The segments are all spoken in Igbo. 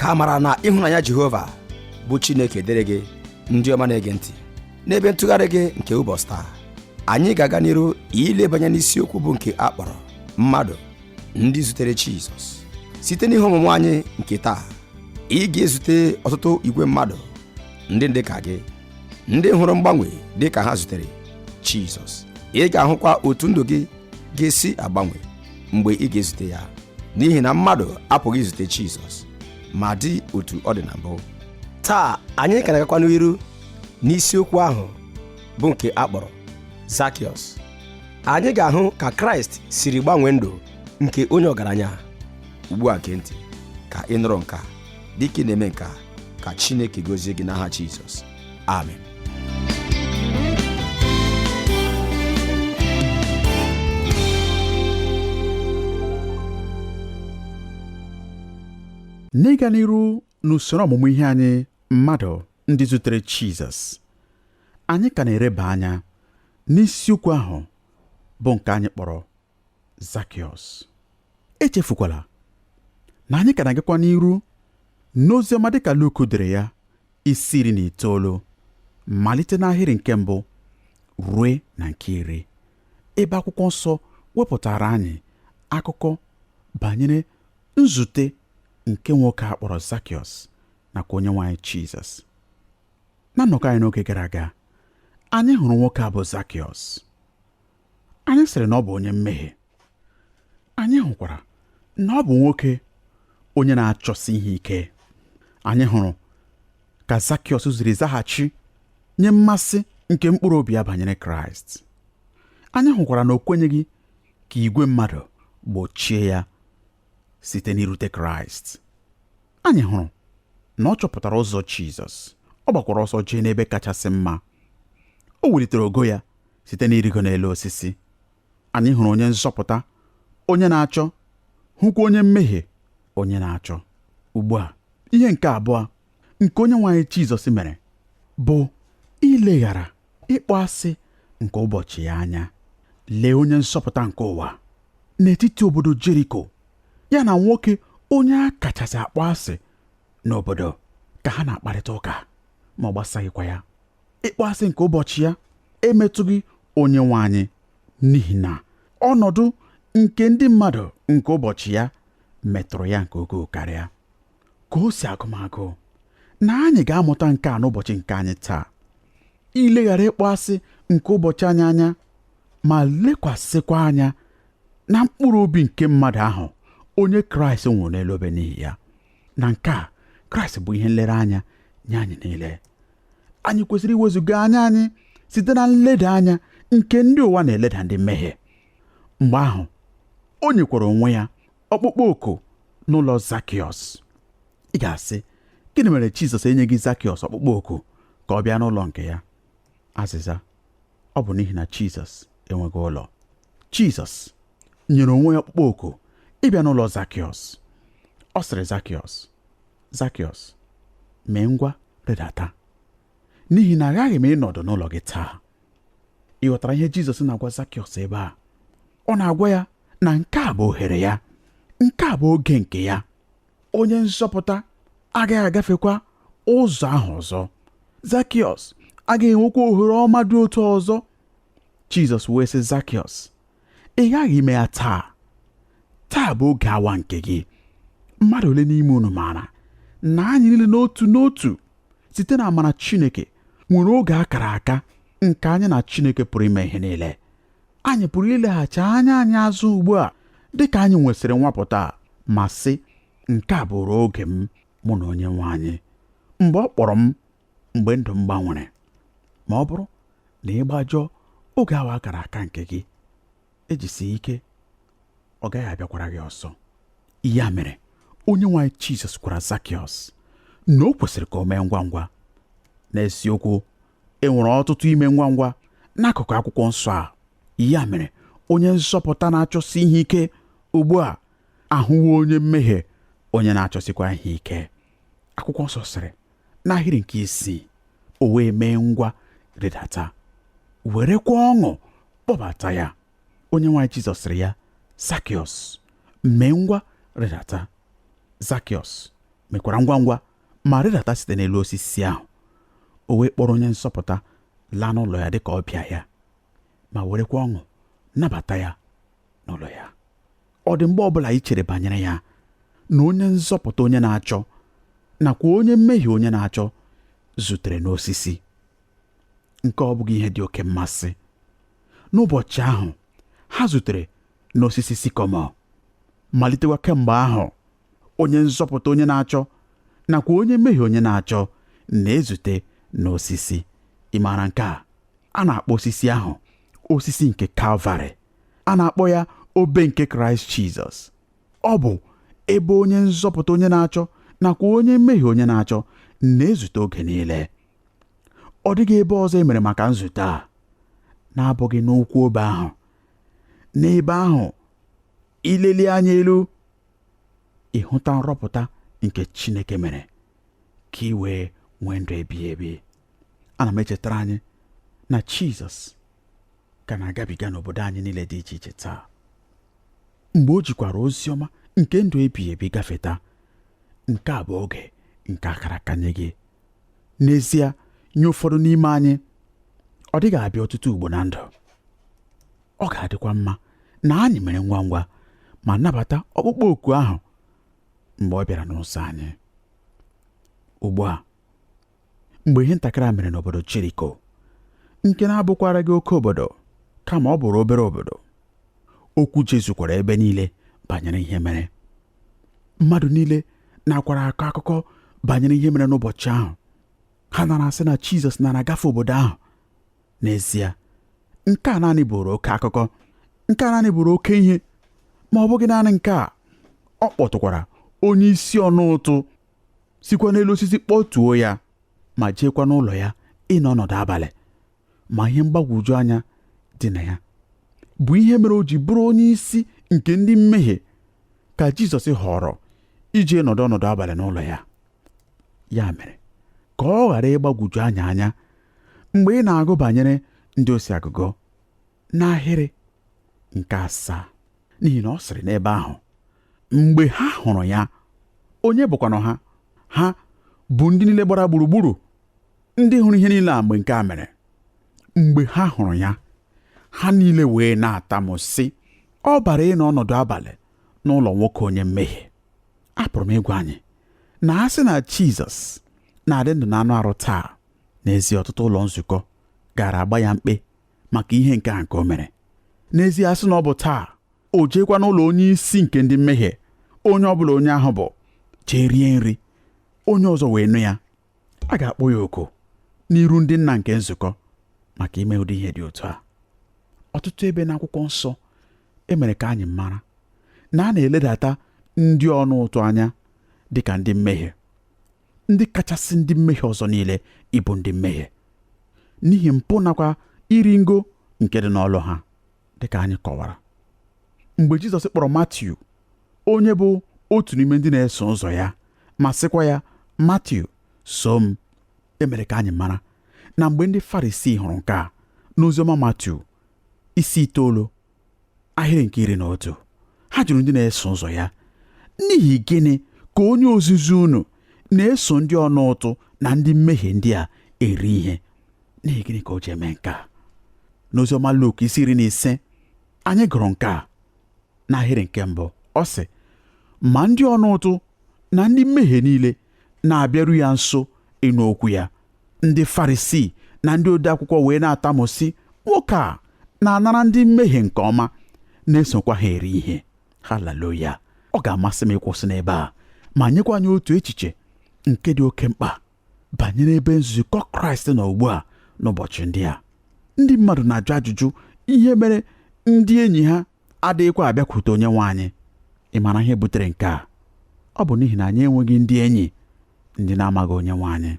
ka mara na ịhụnanya Jehova bụ Chineke dịrị gị ndị ọma na-ege ntị. N'ebe ntụgharị gị nke ụbọchị taa, anyị ga-aga n'iru ilebanye n'isiokwu bụ nke akpọrọ mmadụ ndị zutere Jizọs. Site n'ihe ọmụmụ anyị nke taa, ị ga-ezute ọtụtụ igwe mmadụ ndị dị ka gị, ndị hụrụ mgbanwe dị ka ha zutere Jizọs. Ị ga-ahụkwa otu ndụ gị ga-esi agbanwe mgbe ị ga-ezute ya, n'ihi na mmadụ apụghị izute Jizọs ma dị otu ọ dị na mbụ. Taa anyị ka na-agakwa n'iru n'isiokwu ahụ bụ nke akpọrọ Zakịọs. Anyị ga-ahụ ka Kraịst siri gbanwee ndụ nke onye ọgaranya. Ugbu a gee ntị ka ị nụrụ nke a. Dịka ị na-eme nke a, ka Chineke gozie gị n'aha Jizọs. Amen. N'ịga n'iru n'usoro ọmụmụ ihe anyị mmadụ ndị zutere Jizọs, anyị ka na-ereba anya n'isiokwu ahụ bụ nke anyị kpọrọ Zakịọs. Echefukwala na anyị ka na-agakwa n'iru n'oziọma dịka Luk dere ya, isi 19, malite n'ahịrị nke 1 ruo na nke 10, ebe akwụkwọ nsọ wepụtara anyị akụkọ banyere nzute nke nwoke a kpọrọ Zakịọs nakwa onye nwe anyị Jizọs. Na nnọkọ anyị n'oge gara aga, anyị hụrụ nwoke a bụ Zakịọs. Anyị sịrị na ọ bụ onye mmehie. Anyị hụkwara na ọ bụ nwoke onye na-achọsi ihe ike. Anyị hụrụ ka Zakịọs ziri zaghachi nye mmasị nke mkpụrụ obi ya banyere Kraịst. Anyị hụkwara na o kwenyeghị ka igwe mmadụ gbochie ya site n'irute Kraịst. Anyị hụrụ na ọ chọpụtara ụzọ Jizọs. Ọ gbakwara ọsọ jee n'ebe kachasị mma. O welitere ogo ya site n'irigo n'elu osisi. Anyị hụrụ onye nzọpụta, onye na-achọ, hụkwa onye mmehie, onye na-achọ. Ugbu a, ihe nke abụọ nke onye nwe anyị Jizọs mere bụ ileghara ịkpọ asị nke ụbọchị ya anya. Lee onye nzọpụta nke ụwa n'etiti obodo Jeriko, ya na nwoke onye a kachasị akpọ asị n'obodo, ka ha na-akparịta ụka, ma ọ gbasaghịkwa ya. Ịkpọ asị nke ụbọchị ya emetụghị onye nwe anyị, n'ihi na ọnọdụ nke ndị mmadụ nke ụbọchị ya metụrụ ya nke ukwuu karịa. Ka o si agụmagụ na anyị ga-amụta nke a n'ụbọchị nke anyị taa, ileghara ịkpọ asị nke ụbọchị anyị anya, ma lekwasịkwa anya na mkpụrụ obi nke mmadụ ahụ onye Kraịst nwụrụ n'elu obe n'ihi ya. Na nke a, Kraịst bụ ihe nlereanya nye anyị niile. Anyị kwesịrị iwezuga anya anyị site na nleda anya nke ndị ụwa na-eleda ndị mmehie. Mgbe ahụ, o nyekwara onwe ya ọkpụkpọ oku n'ụlọ Zakịọs. Ị ga-asị, gịnị mere Jizọs enyeghị Zakịọs ọkpụkpọ oku ka ọ bịa n'ụlọ nke ya? Azịza: ọ bụ n'ihi na Jizọs enweghị ụlọ. Jizọs nyere onwe ya ọkpụkpọ oku ịbịa n'ụlọ Zakịọs. Ọ sịrị Zakịọs, Zakịọs, mee ngwa rịdata, n'ihi na aghaghị m ịnọdụ n'ụlọ gị taa. Ị ghọtara ihe Jizọs na-agwa Zakịọs ebe a? Ọ na-agwa ya na nke a bụ ohere ya, nke a bụ oge nke ya. Onye nzọpụta agaghị agafekwa ụzọ ahụ ọzọ. Zakịọs agaghị enwekwa ohere ọma dị otu ọzọ. Jizọs wee sị Zakịọs, ị ghaghị ime ya taa. Taa bụ oge awa nke gị. Mmadụ ole n'ime unu maara na anyị niile n'otu n'otu site na amara Chineke nwere oge akara aka nke anyị na Chineke pụrụ ime ihe niile. Anyị pụrụ ileghachi anya anyị azụ ugbu a dịka anyị nwesịrị nwapụta, ma sị, nke a bụrụ oge m mụ na onye nwe anyị, mgbe ọ kpọrọ m, mgbe ndụ m gbanwere. Ma ọ bụrụ na ị gbajọọ oge awa akara aka nke gị, ejisie ike, ọ gaghị abịakwara gị ọsọ. Ya mere, onye nwe anyị Jizọs gwara Zakịọs na o kwesịrị ka o mee ngwa ngwa. N'eziokwu, e nwere ọtụtụ ime ngwa ngwa n'akụkụ akwụkwọ nsọ a. Ya mere, onye nzọpụta na-achọsi ihe ike ugbu a ahụwo onye mmehie onye na-achọsikwa ihe ike. Akwụkwọ nsọ sịrị n'ahịrị nke 6, o wee mee ngwa rịdata, werekwa ọṅụ kpọbata ya. Onye nwe anyị Jizọs sịrị ya, Zakịọs, mee ngwa rịdata. Zakịọs mekwara ngwa ngwa ma rịdata site n'elu osisi ahụ. O wee kpọrọ onye nzọpụta laa n'ụlọ ya dịka ọbịa ya, ma werekwa ọṅụ nabata ya n'ụlọ ya. Ọ dị mgbe ọbụla i chere banyere ya na onye nzọpụta onye na-achọ nakwa onye mmehie onye na-achọ zutere n'osisi? Nke ọ bụghị ihe dị oke mmasị? N'ụbọchị ahụ ha zutere n'osisi sikọmọ, malitekwa kemgbe ahụ onye nzọpụta onye na-achọ nakwa onye mmehie onye na-achọ na-ezute n'osisi. Ị maara nke a na-akpọ osisi ahụ osisi nke Kalvarị. A na-akpọ ya obe nke Kraịst Jizọs. Ọ bụ ebe onye nzọpụta onye na-achọ nakwa onye mmehie onye na-achọ na-ezute oge niile. Ọ dịghị ebe ọzọ e mere maka nzute a na-abụghị n'ụkwụ obe ahụ. N'ebe ahụ, ileli anya elu, ịhụta nrọpụta nke Chineke mere ka ị wee nwee ndụ ebighị ebi. Ana m echetara anyị na Jizọs ka na-agabiga n'obodo anyị niile dị iche iche taa. Mgbe o jikwara ozi ọma nke ndụ ebighị ebi gafeta, nke a bụ oge nke akara aka nye gị. N'ezie, nye ụfọdụ n'ime anyị, ọ dịghị abịa ọtụtụ ugbo na ndụ. Ọ ga-adịkwa mma na anyị mere ngwa ngwa ma nabata ọkpụkpọ oku ahụ mgbe ọ bịara n'ụzọ anyị. Ugbu a, mgbe ihe ntakịrị a mere n'obodo Jeriko, nke na-abụkwara gị oke obodo kama ọ bụrụ obere obodo, okwu jezukwara ebe niile banyere ihe mere. Mmadụ niile na-akwara akọ akụkọ banyere ihe mere n'ụbọchị ahụ. Ha na-asị na Jizọs na-agafe obodo ahụ. N'ezie, nke a naanị bụrụ oke akụkọ, nke a naanị bụrụ oke ihe. Ma ọ bụghị naanị nke a, ọ kpọtụkwara onye isi ọnụ ụtụ sikwa n'elu osisi kpọtuo ya ma jeekwa n'ụlọ ya ịnọ ọnọdụ abalị. Ma ihe mgbagwoju anya dị na ya bụ ihe mere o ji bụrụ onye isi nke ndị mmehie ka Jizọs họrọ ije nọdụ ọnọdụ abalị n'ụlọ ya. Ya mere, ka ọ ghara ịgbagwoju anya mgbe ị na-agụ banyere ndị osi agụgọ n'ahịrị nke 7, n'ihi na ọ sịrị n'ebe ahụ, mgbe ha hụrụ ya. Onye bụkwanụ ha? Ha bụ ndị niile gbara gburugburu, ndị hụrụ ihe niile a mgbe nke a mere. Mgbe ha hụrụ ya, ha niile wee na-atamu sị, ọ bara ịnọ ọnọdụ abalị n'ụlọ nwoke onye mmehie. Apụrụ m ịgwa anyị na a sị na Jizọs na-adị ndụ na anụ arụ taa, n'ezie ọtụtụ ụlọ nzukọ gara agba ya mkpe maka ihe nke a nke o mere. N'ezie, a sị na ọ bụ taa, o jeekwa n'ụlọ onye isi nke ndị mmehie, onye ọbụla onye ahụ bụ, jee rie nri, onye ọzọ wee nụ ya, a ga-akpọ ya oku n'iru ndị nna nke nzukọ maka ime ụdị ihe dị otu a. Ọtụtụ ebe n'akwụkwọ nsọ emere ka anyị mara na a na-eledata ndị ọnụ ụtụ anya dị ka ndị mmehie, ndị kachasị ndị mmehie ọzọ niile ịbụ ndị mmehie, n'ihi mpụ nakwa iri ngo nke dị n'ọlụ ha, dịka anyị kọwara. Mgbe Jizọs kpọrọ Matiu, onye bụ otu n'ime ndị na-eso ụzọ ya, ma sịkwa ya, Matiu, so m, emere ka anyị mara na mgbe ndị Farisii hụrụ nke a n'oziọma Matiu isi 9 ahịrị nke 11, ha jụrụ ndị na-eso ụzọ ya, n'ihi gịnị ka onye ozizi unu na-eso ndị ọnụ ụtụ na ndị mmehie ndị a eri ihe? N'ihi gịnị ka o ji eme nke a? N'oziọma Luk isi 15 anyị gụrụ nke a n'ahịrị nke 1. Ọ sị, ma ndị ọnụ ụtụ na ndị mmehie niile na-abịaru ya nso ịnụ okwu ya. Ndị Farisii na ndị ode akwụkwọ wee na-atamu sị, nwoke a na-anara ndị mmehie nke ọma, na-esokwa ha eri ihe. Haleluya! Ọ ga-amasị m ịkwụsị n'ebe a ma nyekwa anyị otu echiche nke dị oke mkpa banyere ebe nzukọ Kraịst nọ ugbu a n'ụbọchị ndị a. Ndị mmadụ na-ajụ ajụjụ ihe mere ndị enyi ha adịghịkwa abịakwute Onyenwe anyị. Ị mara ihe butere nke a? Ọ bụ n'ihi na anyị enweghị ndị enyi ndị na-amaghị Onyenwe anyị.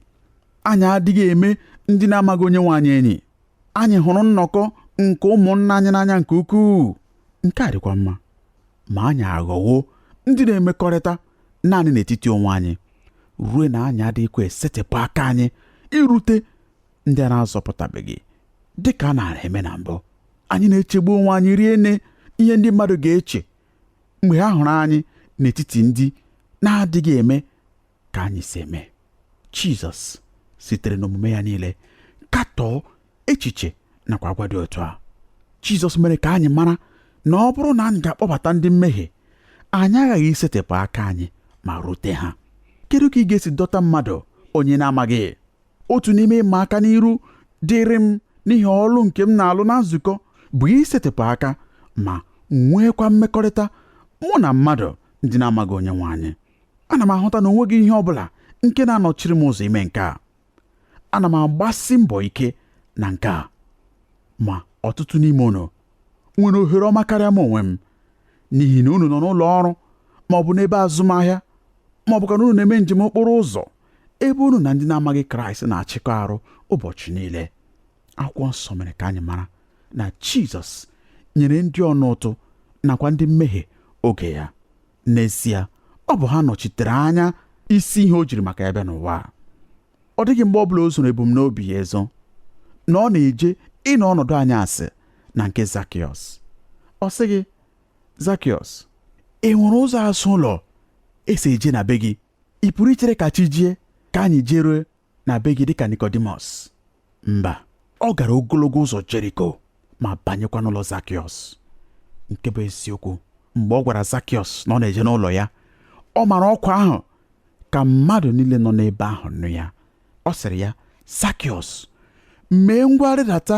Anyị adịghị eme ndị na-amaghị Onyenwe anyị enyi. Anyị hụrụ nnọkọ nke ụmụnna anyị n'anya nke ukwuu. Nke a dịkwa mma, ma anyị aghọwo ndị na-emekọrịta naanị n'etiti onwe anyị, ruo na anyị adịghịkwa esetịpụ aka anyị irute ndị a na-azọpụtabeghị dịka a na-eme na mbụ. Anyị na-echegbu onwe anyị rie nne ihe ndị mmadụ ga-eche mgbe ha hụrụ anyị n'etiti ndị na-adịghị eme ka anyị si eme. Jizọs sitere n'omume ya niile katọọ echiche nakwa agwa dị otu a. Jizọs mere ka anyị mara na ọ bụrụ na anyị ga-akpọbata ndị mmehie, anyị aghaghị isetịpụ aka anyị ma rute ha. Kedu ka ị ga-esi dọta mmadụ onye na-amaghị? Otu n'ime ịma aka n'iru dịrị m n'ihi ọrụ nke m na-alụ na nzukọ bụ isetịpụ aka ma nweekwa mmekọrịta mụ na mmadụ ndị na-amaghị onye nwe anyị. Ana m ahụta na onweghị ihe ọ bụla nke na-anọchiri m ụzọ ime nke a. Ana m agbasi mbọ ike na nke a, ma ọtụtụ n'ime unu nwere ohere ọma karịa m onwe m, n'ihi na unu nọ n'ụlọ ọrụ ma ọ bụ n'ebe azụmahịa, ma ọ bụ ka unu na-eme njem okporo ụzọ ebe unu na ndị na-amaghị Kraịst na-achịkọ arụ ụbọchị niile. Akwụkwọ nsọ mere ka anyị mara na Jizọs nyere ndị ọna ụtụ nakwa ndị mmehie oge ya. N'ezie, ọ bụ ha nọchitere anya isi ihe o jiri maka ya bịa n'ụwa. Ọ dịghị mgbe ọbụla o zoro ebumnobi ya ezo na ọ na-eje ịnọ ọnọdụ anyị asị na nke Zakịọs. Ọ sị gị, Zakịọs, ị nwere ụzọ azụ ụlọ esi eje na be gị? Ị pụrụ ichere ka chi jie ka anyị jerue na be gị dịka Nikodimọs? Mba, ọ gara ogologo ụzọ Jeriko ma banyekwa n'ụlọ Zakịọs. Nke bụ eziokwu, mgbe ọ gwara Zakịọs na ọ na-eje n'ụlọ ya, ọ mara ọkwa ahụ ka mmadụ niile nọ n'ebe ahụ nụ ya. Ọ sịrị ya, Zakịọs, mee ngwa rịdata,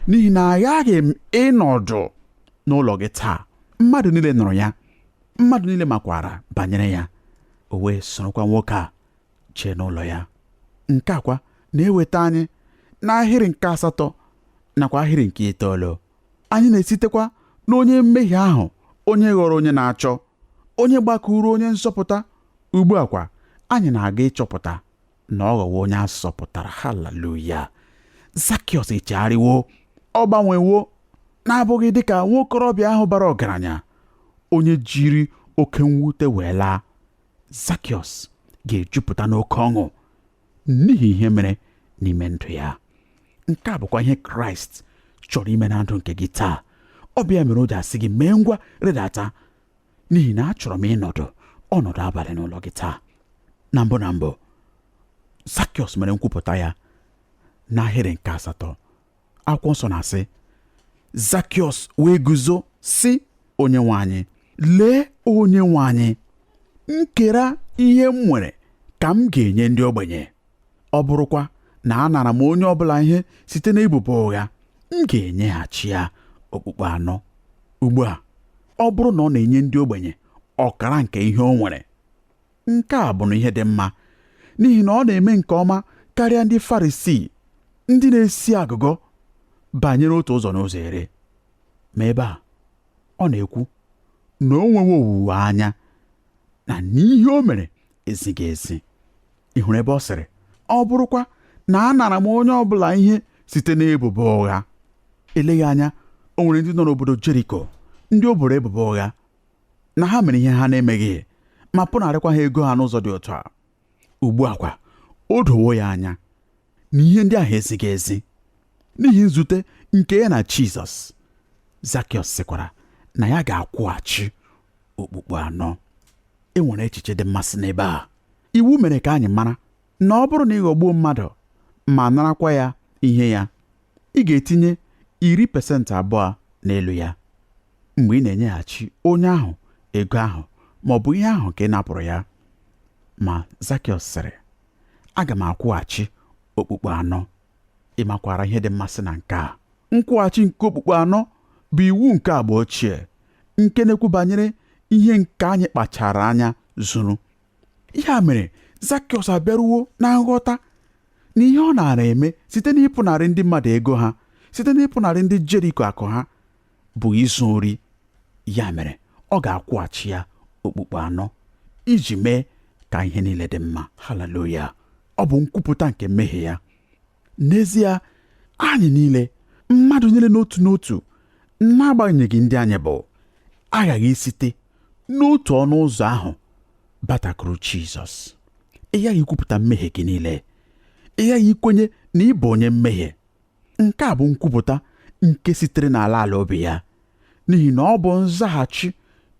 n'ihi na aghaghị m ịnọdụ n'ụlọ gị taa. Mmadụ niile nụrụ ya, mmadụ niile makwara banyere ya. O wee sorokwa nwoke a jee n'ụlọ ya. Nke a kwa na-eweta anyị n'ahịrị nke 8 nakwa ahịrị nke 9. Anyị na-esitekwa n'onye mmehie ahụ, onye ghọrọ onye na-achọ, onye gbakụrụ onye nzọpụta. Ugbu a kwa anyị na-aga ịchọpụta na ọ ghọwo onye asọpụtara. Haleluya! Zakịọs echegharịwo, ọ gbanwewo, na-abụghị dịka nwokorobịa ahụ bara ọgaranya onye jiri oke mwute wee laa. Zakịọs ga-ejupụta n'oke ọṅụ n'ihi ihe mere n'ime ndụ ya. Nke a bụkwa ihe Kraịst chọrọ ime na ndụ nke gị taa. Ọ bịa mere o ji asị gị, mee ngwa rịdata, n'ihi na achọrọ m ịnọdụ ọnọdụ abalị n'ụlọ gị taa. Na mbụ Zakịọs mere nkwupụta ya n'ahịrị nke 8. Akwụkwọ nsọ na-asị, Zakịọs wee guzo sị Onyenwe anyị, lee Onyenwe anyị, nkera ihe m nwere ka m ga-enye ndị ogbenye. Ọ bụrụkwa na anara m onye ọbụla ihe site n'ebubo ụgha, m ga-enyeghachi ya okpukpe 4. Ugbu a, ọ bụrụ na ọ na-enye ndị ogbenye ọkara nke ihe o nwere, nke a bụ na ihe dị mma, n'ihi na ọ na-eme nke ọma karịa ndị Farisii, ndị na-esi agụgọ banyere otu ụzọ n'ụzọ iri. Ma ebe a, ọ na-ekwu na o nwewe owuwe anya na n'ihe o mere ezighị ezi. Ị hụrụ ebe ọ sịrị, ọ bụrụkwa na anara m onye ọbụla ihe site n'ebubo ụgha. Eleghị anya, o nwere ndị nọ n'obodo Jeriko, ndị o boro ebubo ụgha na ha mere ihe ha na-emeghị, ma pụnarịkwa ha ego ha n'ụzọ dị otu a. Ugbu a kwa, o dowo ya anya na ihe ndị ahụ ezighị ezi. N'ihi nzute nke ya na Jizọs, Zakịọs sịkwara na ya ga-akwụghachi okpukpe 4. E nwere echiche dị mmasị n'ebe a. Iwu mere ka anyị mara na ọ bụrụ na ị ghọgbuo mmadụ ma narakwa ya ihe ya, ị ga-etinye 20% n'elu ya mgbe ị na-enyeghachi onye ahụ ego ahụ ma ọ bụ ihe ahụ ka ị napụrụ ya. Ma Zakịọs sịrị, aga m akwụghachi okpukpe 4. Ị makwara ihe dị mmasị na nke a. Nkwụghachi nke okpukpe 4 bụ iwu nke agba ochie, nke na-ekwu banyere ihe nke anyị kpachara anya zuru. Ya mere, Zakịọs abịaruwo na nghọta na ihe ọ nara eme site n'ịpụnarị ndị mmadụ ego ha, site n'ịpụnarị ndị Jeriko akụ ha, bụ izu ori. Ya mere, ọ ga-akwụghachi ya okpukpe 4 iji mee ka ihe niile dị mma. Haleluya! Ọ bụ nkwupụta nke mmehie ya. N'ezie, anyị niile, mmadụ niile n'otu n'otu, n'agbanyeghị ndị anyị bụ, aghaghị site n'otu ọnụ ụzọ ahụ batakụrụ Jizọs. Ị ghaghị ikwupụta mmehie gị niile. Ị ghaghị ikwenye na ị bụ onye mmehie. Nke a bụ nkwupụta nke sitere n'ala obi ya, n'ihi na ọ bụ nzaghachi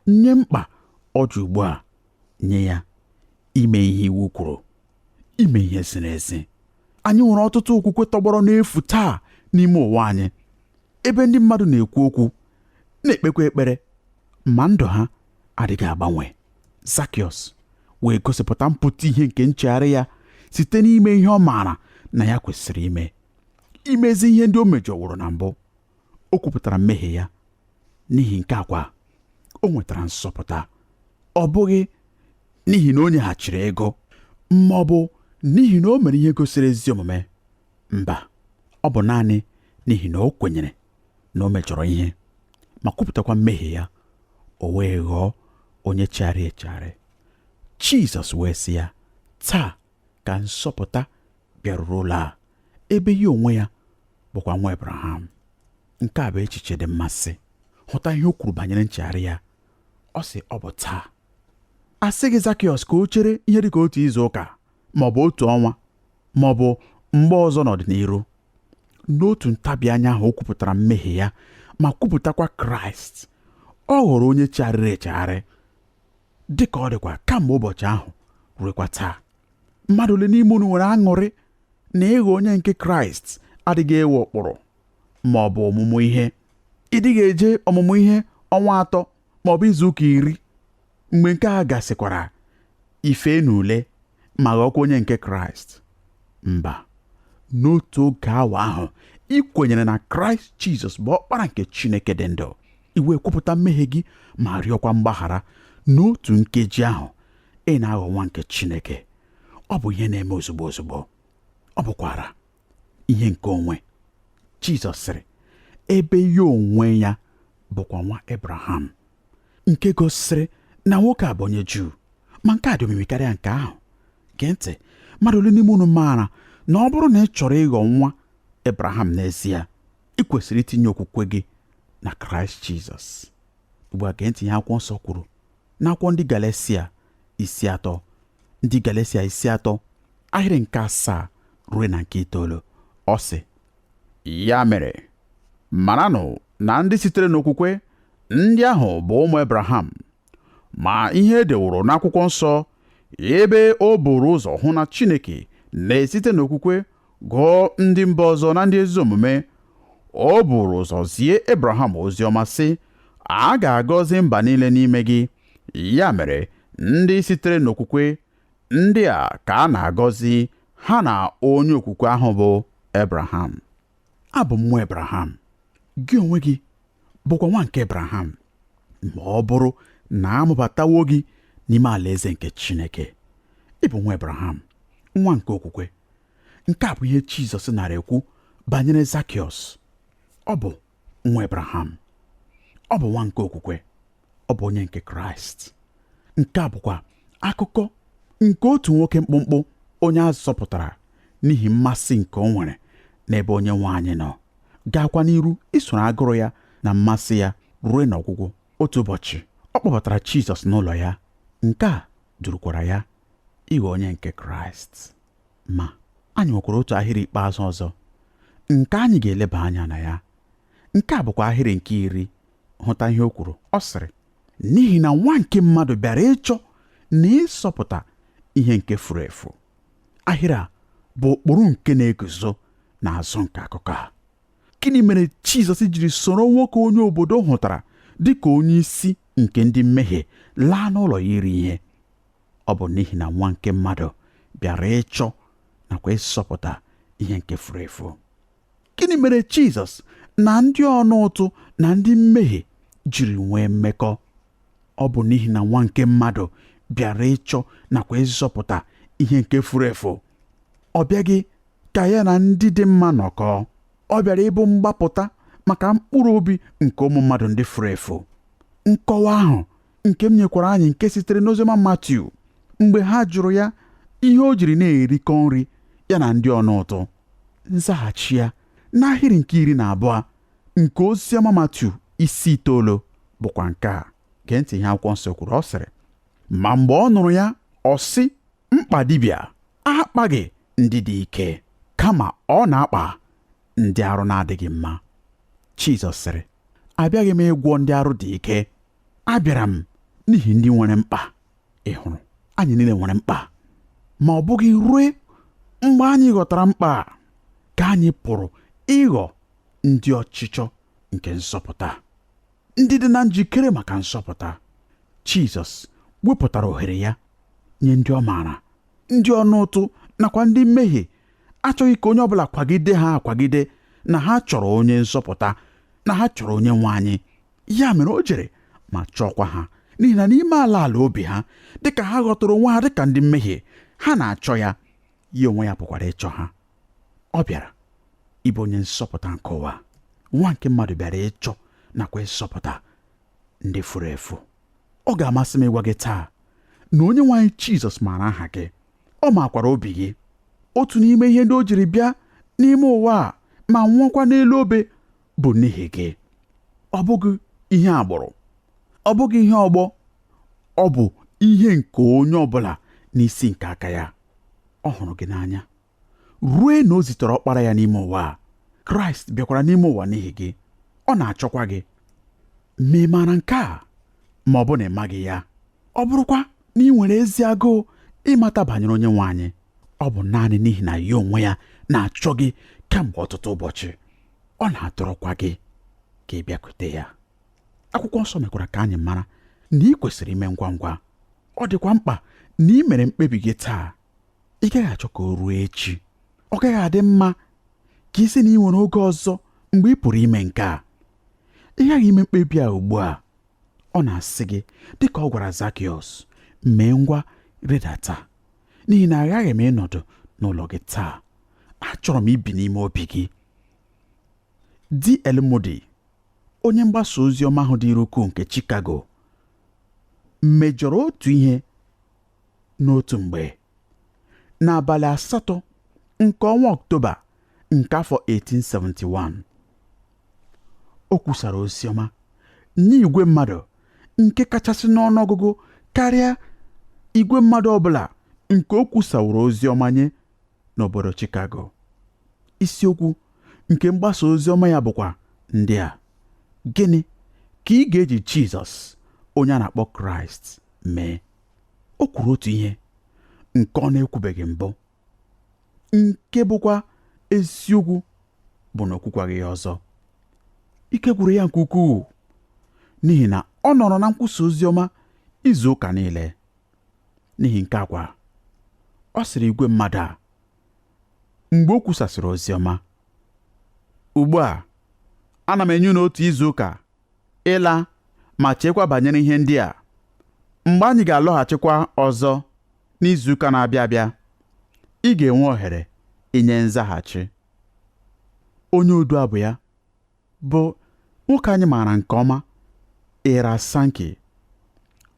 nye mkpa ọ dị ugbu a nye ya ime ihe iwu kwuru, ime ihe ziri ezi. Anyị nwere ọtụtụ okwukwe tọgbọrọ n'efu taa n'ime ụwa anyị, ebe ndị mmadụ na-ekwu okwu, na-ekpekwa ekpere, ma ndụ ha adịghị agbanwe. Zakịọs wee gosipụta mpụta ihe nke nchegharị ya site n'ime ihe ọ maara na ya kwesịrị imezi ihe ndị o mejọworo na mbụ. O kwupụtara mmehie ya, n'ihi nke akwa o nwetara nsọpụta. Ọ bụghị n'ihi na o nyeghachiri ego, ma ọ bụ n'ihi na o mere ihe gosiri ezi omume. Mba, ọ bụ naanị n'ihi na o kwenyere na o mejọrọ ihe ma kwupụtakwa mmehie ya, o wee ghọọ onye chegharị echegharị. Jizọs wee sị ya, taa ka nsọpụta bịaruru ụlọ a, ebe ya onwe ya bụkwa nwa Abraham. Nke a bụ echiche dị mmasị. Hụta ihe o kwuru banyere nchegharị ya. Ọ sị ọ bụ taa. A sịghị Zakịọs ka o chere ihe dị ka otu izu ụka, ma ọ bụ otu ọnwa, ma ọ bụ mgbe ọzọ n'ọdịnihu. N'otu ntabi anya ahụ o kwupụtara mmehie ya ma kwupụtakwa Kraịst, ọ ghọrọ onye chegharịrị echegharị, dị ka ọ dịkwa kamgbe ụbọchị ahụ ruekwa taa. Mmadụ ole n'ime unu nwere aṅụrị na ịghọ onye nke Kraịst adịghị ewe ụkpụrụ ma ọ bụ ọmụmụ ihe? Ị dịghị eje ọmụmụ ihe ọnwa 3 ma ọ bụ izu ụka 10. Mgbe nke a gasịkwara, ife n'ule ma ghọọkwa onye nke Kraịst? Mba, n'otu oge awa ahụ ị kwenyere na Kraịst Jizọs bụ ọkpara nke Chineke dị ndụ, i wee kwupụta mmehie gị ma rịọkwa mgbaghara. N'otu nkeji ahụ ị na-aghọ nwa nke Chineke. Ọ bụ ihe na-eme ozugbo ozugbo. Ọ bụkwara ihe nke onwe. Jizọs sịrị, ebe ya onwe ya bụkwa nwa Abraham, nke gosiri na nwoke a bụ onye Juu. Ma nke a dị omimi karịa nke ahụ. Gee ntị, mmadụ ole n'ime unu maara na ọ bụrụ na ị chọrọ ịghọ nwa Abraham n'ezie, ị kwesịrị itinye okwukwe gị na Kraịst Jizọs. Ugbu a gee ntị ihe akwụkwọ nsọ kwuru n'akwụkwọ ndị Galatia 3, ndị Galatia 3 ahịrị nke 7 ruo na nke 9. Ọ sị, ya mere, maranụ na ndị sitere n'okwukwe ndị ahụ bụ ụmụ Abraham. Ma ihe edeworo n'akwụkwọ nsọ, ebe o buru ụzọ hụ na Chineke na-esite n'okwukwe gụọ ndị mba ọzọ na ndị ezi omume, o buru ụzọ zie Abraham ozi ọma sị, a ga-agọzi mba niile n'ime gị. Ya mere, ndị sitere n'okwukwe ndị a ka a na-agọzi ha na onye okwukwe ahụ bụ Abraham. Abụ m nwa Abraham, gị onwe gị bụkwa nwa nke Abraham, ma ọ bụrụ na amụbatawo gị n'ime alaeze nke Chineke. Ị bụ nwa Abraham, nwa nke okwukwe. Nke a bụ ihe Jizọs nara ekwu banyere Zakịọs. Ọ bụ nwa Abraham, ọ bụ nwa nke okwukwe, ọ bụ onye nke Kraịst. Nke a bụkwa akụkọ nke otu nwoke mkpụmkpụ, onye a zọpụtara n'ihi mmasị nke o nwere n'ebe onye nwe anyị nọ, gaakwa n'iru isoro agụrụ ya na mmasị ya ruo n'ọgwụgwụ. Otu ụbọchị ọ kpọbatara Jizọs n'ụlọ ya. Nke a durukwara ya ịghọ onye nke Kraịst. Ma anyị nwekwara otu ahịrị ikpeazụ ọzọ nke anyị ga-eleba anya na ya. Nke a bụkwa ahịrị nke 10. Hụta ihe o kwuru. Ọ sịrị, n'ihi na nwa nke mmadụ bịara ịchọ na ịsọpụta ihe nke furu efu. Ahịrị a bụ ụkpụrụ nke na-eguzo n'azụ nke akụkọ a. Gịnị mere Jizọs jiri soro nwoke onye obodo hụtara dị ka onye isi nke ndị mmehie laa n'ụlọ ya iri ihe? Ọ bụ n'ihi na nwa nke mmadụ bịara ịchọ nakwa ịsọpụta ihe nke furu efu. Gịnị mere Jizọs na ndị ọnụ ụtụ na ndị mmehie jiri nwee mmekọ? Ọ bụ n'ihi na nwa nke mmadụ bịara ịchọ nakwa ịzọpụta ihe nke furu efu. Ọ bịaghị ka ya na ndị dị mma nọkọọ. Ọ bịara ịbụ mgbapụta maka mkpụrụ obi nke ụmụ mmadụ ndị furu efu. Nkọwa ahụ nke m nyekwara anyị nke sitere n'oziọma Matiu, mgbe ha jụrụ ya ihe o jiri na-erikọ nri ya na ndị ọnụ ụtụ. Nzaghachi ya n'ahịrị nke 12 nke oziọma Matiu 9 bụkwa nke a. Gee ntị ihe akwụkwọ nsọ kwuru. Ọ sịrị, ma mgbe ọ nụrụ ya, ọ sị, mkpa dibịa akpaghị ndị dị ike, kama ọ na-akpa ndị arụ na-adịghị mma. Jizọs sịrị, abịaghị m ịgwọ ndị arụ dị ike, abịara m n'ihi ndị nwere mkpa. Ị hụrụ, anyị niile nwere mkpa. ma ọ bụghị rue mgbe anyị ghọtara mkpa a ka anyị pụrụ ịghọ ndị ọchịchọ nke nzọpụta, ndị dị na njikere maka nzọpụta. Jizọs wepụtara ohere ya nye ndị ọ maara, ndị ọnụ ụtụ nakwa ndị mmehie achọghị ka onye ọbụla kwagide ha akwagide na ha chọrọ onye nzọpụta, na ha chọrọ onye nwe anyị. Ya mere o jere ma chọọkwa ha, n'ihi na n'ime ala obi ha, dịka ha ghọtara onwe ha dịka ndị mmehie, ha na-achọ ya. Ya onwe ya pụkwara ịchọ ha. Ọ bịara ịbụ onye nzọpụta nke ụwa. Nwa nke mmadụ bịara ịchọ nakwa ịzọpụta ndị furu efu. Ọ ga-amasị m ịgwa gị taa na onye nwe anyị Jizọs maara aha gị, ọ maakwara obi gị. Otu n'ime ihe ndị o jiri bịa n'ime ụwa a ma nwụọkwa n'elu obe bụ n'ihi gị. Ọ bụghị ihe agbụrụ, ọ bụghị ihe ọgbọ, ọ bụ ihe nke onye ọbụla n'isi nke aka ya. Ọ hụrụ gị n'anya rue na o zitere ọkpara ya n'ime ụwa a. Kraịst bịakwara n'ime ụwa n'ihi gị. Ọ na-achọkwa gị. Ma ị maara nke a ma ọ bụ na ị maghị ya, ọ bụrụkwa na ị nwere ezi agụụ ịmata banyere onye nwe anyị, ọ bụ naanị n'ihi na ya onwe ya na-achọ gị kemgbe ọtụtụ ụbọchị. Ọ na-atọrọkwa gị ka ị bịakwute ya. Akwụkwọ nsọ mekwara ka anyị mara na ị kwesịrị ime ngwa ngwa. Ọ dịkwa mkpa na ị mere mkpebi gị taa. Ị gaghị achọ ka o ruo echi. Ọ gaghị adị mma ka isi na ị nwere oge ọzọ mgbe ị pụrụ ime nke a. Ị gaghị ime mkpebi a ugbu a. Ọ na-asị gị dịka ọ gwara Zakịọs, mee ngwa rịdata, n'ihi na aghaghị m ịnọdụ n'ụlọ gị taa. Achọrọ m ibi n'ime obi gị. D.L. Moody, onye mgbasa ozi ọma ahụ dịrị ukwuu nke Chicago, mejọrọ otu ihe n'otu mgbe n'abalị 8 nke ọnwa Ọktoba nke afọ 1871. O kwusara ozi ọma nye igwe mmadụ nke kachasị n'ọnụọgụgụ karịa igwe mmadụ ọbụla nke o kwusaworo ozi ọma nye n'obodo Chicago. Isiokwu nke mgbasa ozi ọma ya bụkwa ndị a: gịnị ka ị ga-eji Jizọs onye a na-akpọ Kraịst mee? O kwuru otu ihe nke ọ na-ekwubeghị mbụ, nke bụkwa eziokwu, bụ na okwukwaghị ya ọzọ. Ike gwụrụ ya nke ukwuu, n'ihi na ọ nọrọ na nkwusa ozi ọma izu ụka niile. N'ihi nke akwa, ọ sịrị igwe mmadụ a mgbe o kwusasịrị ozi ọma, ugbu a ana m enye unu otu izu ụka ịla ma chekwa banyere ihe ndị a. Mgbe anyị ga-alọghachikwa ọzọ n'izu ụka na-abịa abịa, ị ga-enwe ohere inye nzaghachi. Onye odu abụ ya bụ nwoke anyị maara nke ọma, Ira Sankey,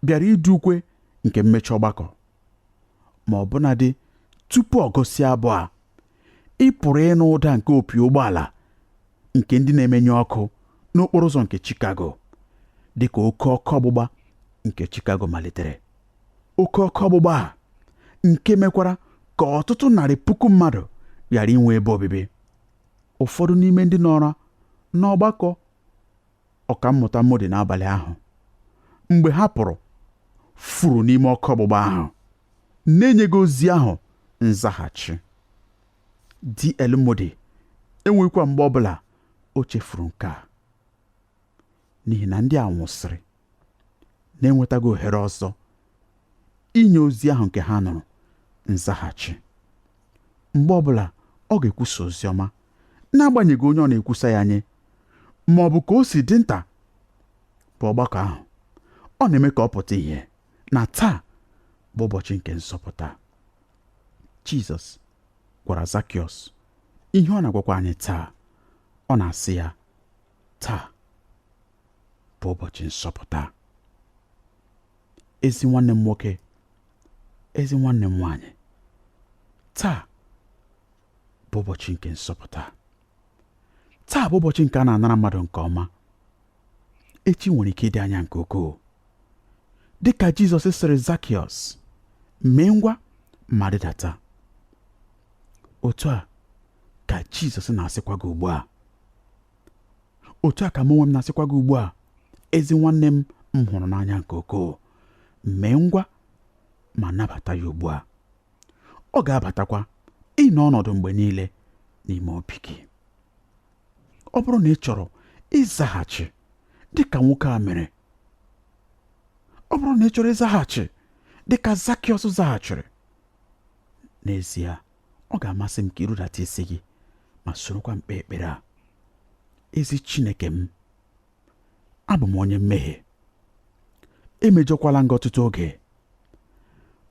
bịara idu ukwe nke mmechi ọgbakọ. Ma ọbụnadị tupu ọ gụsịa abụ a, ị pụrụ ịnụ ụda nke opi ụgbọala nke ndị na-emenye ọkụ n'okporo ụzọ nke Chicago, dịka oke ọkụ ọgbụgba nke Chicago malitere. Oke ọkụ ọgbụgba a nke mekwara ka ọtụtụ narị puku mmadụ ghara inwe ebe obibi. Ụfọdụ n'ime ndị nọrọ n'ọgbakọ ọkammụta Moody n'abalị ahụ, mgbe ha pụrụ, furu n'ime ọkụ ọgbụgba ahụ, na-enyeghị ozi ahụ nzaghachi. D.L. Moody enweghịkwa mgbe ọbụla o chefuru nke a, n'ihi na ndị a nwụsịrị na-enwetaghị ohere ọzọ inye ozi ahụ nke ha nụrụ nzaghachi. Mgbe ọbụla ọ ga-ekwusa ozi ọma, n'agbanyeghị onye ọ na-ekwusa ya nye, ma ọ bụ ka o si dị nta bụ ọgbakọ ahụ, ọ na-eme ka ọ pụta ìhè na taa bụ ụbọchị nke nzọpụta. Jizọs gwara Zakịọs ihe ọ na-agwakwa anyị taa. Ọ na-asị ya, taa bụ ụbọchị nzọpụta. Ezi nwanne m nwoke, ezi nwanne m nwaanyị, taa bụ ụbọchị nke nzọpụta. Taa bụ ụbọchị nke a na-anara mmadụ nke ọma. Echi nwere ike ịdị anya nke ukwuu. Dịka Jizọs sịrị Zakịọs, mee ngwa ma rịdata, otu a ka Jizọs na-asịkwa gị ugbu a. Otu a ka mụ onwe m na-asịkwa gị ugbu a, ezi nwanne m hụrụ n'anya nke ukwuu, mee ngwa ma nabata ya ugbu a. ọ ga-abatakwa ịnọ ọnọdụ mgbe niile n'ime obi gị. Ọ bụrụ na ị chọrọ ịzaghachi dịka nwoke a mere, ọ bụrụ na ị chọrọ ịzaghachi dịka Zakiọs zaghachiri, n'ezie ọ ga-amasị m ka ịrụdata isi gị ma sorokwa mkpe ekpere a. Ezi Chineke m, abụ m onye mmehie, emejọkwala gị ọtụtụ oge.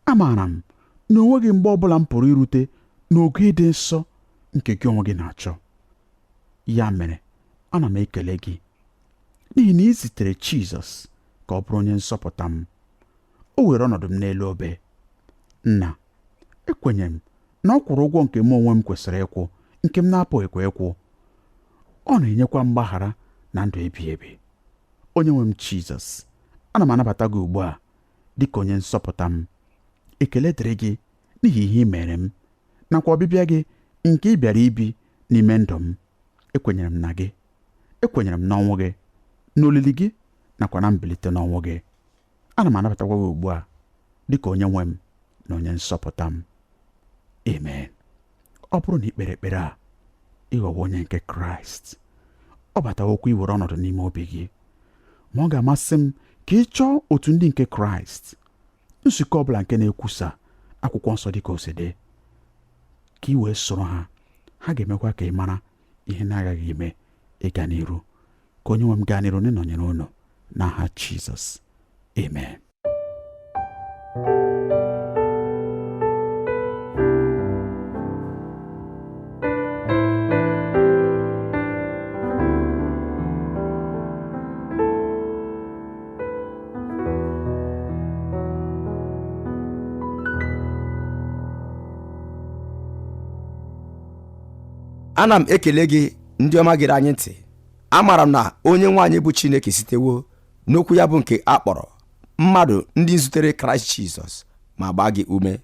Amaara m na onweghị mgbe ọbụla m pụrụ irute n'ogo ịdị nsọ nke gị onwe gị na-achọ. Ya mere, ana m ekele gị n'ihi na ị zitere Jizọs ka ọ bụrụ onye nzọpụta m. O were ọnọdụ m n'elu obe. Nna, ekwenye m na ọ kwụrụ ụgwọ nke m onwe m kwesịrị ịkwụ, nke m na-apụghịkwa ịkwụ. Ọ na-enyekwa mgbaghara na ndụ ebighị ebi. Onye nwe m Jizọs, ana m anabata gị ugbu a dịka onye nzọpụta m. Ekele dịrị gị n'ihi ihe ị mere m, nakwa ọbịbịa gị nke ị bịara ibi n'ime ndụ m. Ekwenyere m na gị, ekwenyere m n'ọnwụ gị, n'olili gị, nakwa na mbilite n'ọnwụ gị. Ana m anabatakwa gị ugbu a dịka onye nwe m na onye nzọpụta m. Amen. Ọ bụrụ na ikpere ekpere a, ịghọwa onye nke Kraịst, ọ batawa okwu iwere ọnọdụ n'ime obi gị. Ma ọ ga-amasị m ka ị chọọ otu ndị nke Kraịst, nzukọ ọbụla nke na-ekwusa akwụkwọ nsọ dịka o si dị, ka ị wee soro ha. Ha ga-emekwa ka ị mara ihe na-agaghị eme ịga n'iru. Ka onye nwe m gaa n'iru n'ịnọnyere unu n'aha Jizọs. Amen. Ana m ekele gị ndị ọma gere anyị ntị. Amaara m na onye nwaanyị bụ Chineke sitewo n'okwu ya bụ nke akpọrọ mmadụ ndị zutere Kraịst Jizọs ma gbaa gị ume.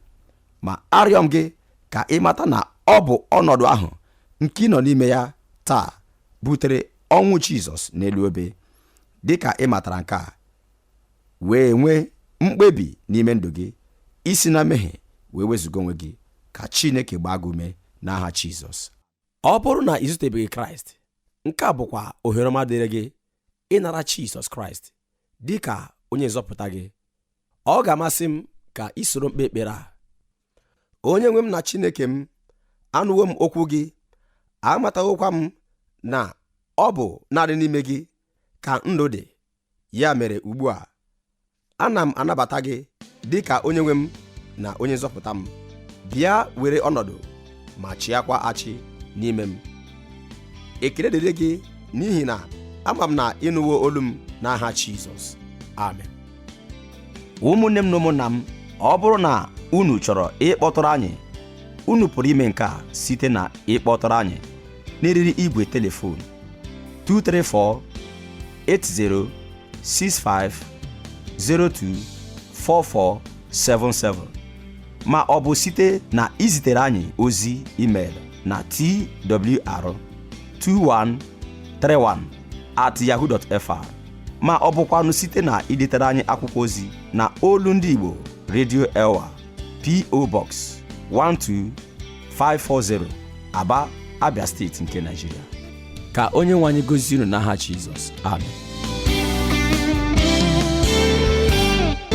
Ma arịọ m gị ka ị mata na ọ bụ ọnọdụ ahụ nke ị nọ n'ime ya taa butere ọnwụ Jizọs n'elu obe. Dịka ị matara nke a, wee nwee mkpebi n'ime ndụ gị isi na mmehie wee wezụga onwe gị, ka Chineke gbaa gị ume n'aha Jizọs. Ọ bụrụ na ị zutebeghị Kraịst, nke a bụkwa ohere ọma dịrị gị ịnara Jizọs Kraịst dị ka onye nzọpụta gị. Ọ ga-amasị m ka ị soro mkpe ekpere a. Onye nwe m na Chineke m, anụwo m okwu gị, amataghịkwa m na ọ bụ naanị n'ime gị ka ndụ dị. Ya mere ugbu a, ana m anabata gị dị ka onye nwe m na onye nzọpụta m. Bịa were ọnọdụ ma chịakwa achị n'ime m. Ekele dịrị gị n'ihi na ama m na ịnụwo olu m n'aha Jizọs. Amen. Ụmụnne m na ụmụnna m, ọ bụrụ na unu chọrọ ịkpọtụrụ anyị, unu pụrụ ime nke a site na ịkpọtụrụ anyị n'eriri igwe telefon 234-8065-024477, ma ọ bụ site na izitere anyị ozi email na twr2131@yahoo.fr, ma ọ bụkwanụ site na idetere anyị akwụkwọ ozi na Olu Ndị Igbo Radio Elwa, P.O. Box 12540, Aba, Abia Steeti nke Nigeria. Ka onye nwe anyị gọzie unu n'aha Jizọs. Amen.